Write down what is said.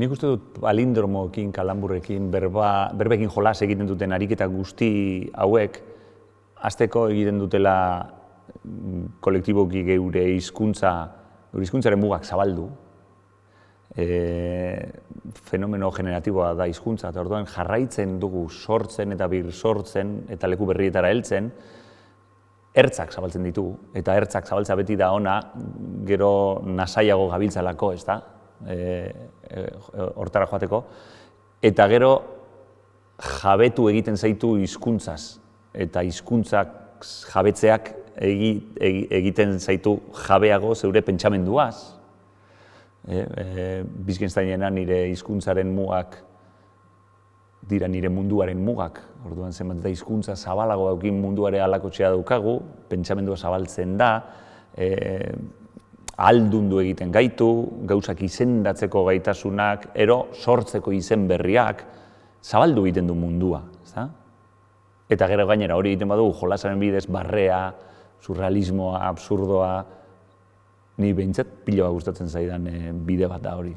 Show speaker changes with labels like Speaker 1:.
Speaker 1: Nik uste dut palindromoekin, kalamburrekin, berbekin jolas egiten duten ariketa guzti hauek hasteko egiten dutela kolektiboki geure hizkuntzaren mugak zabaldu. Fenomeno generatiboa da hizkuntza, eta orduan jarraitzen dugu sortzen eta birsortzen eta leku berrietara heltzen, ertzak zabaltzen ditugu, eta ertzak zabaltzea beti da ona, gero nasaiago gabiltzalako, ez da? Hortara joateko, eta gero jabetu egiten zaitu hizkuntzaz, eta hizkuntzak jabetzeak egiten zaitu jabeago zeure pentsamenduaz. Wittgensteinena nire hizkuntzaren mugak dira nire munduaren mugak, orduan zenbat eta hizkuntza zabalago daukin munduare halakotxea daukagu, pentsamendua zabaltzen da, ahaldundu egiten gaitu, gauzak izendatzeko gaitasunak, sortzeko izen berriak, zabaldu egiten du mundua. Eta gero gainera hori egiten badugu jolasaren bidez, barrea, surrealismoa, absurdoa, ni behintzat pila bat gustatzen zaidan bide bat da hori.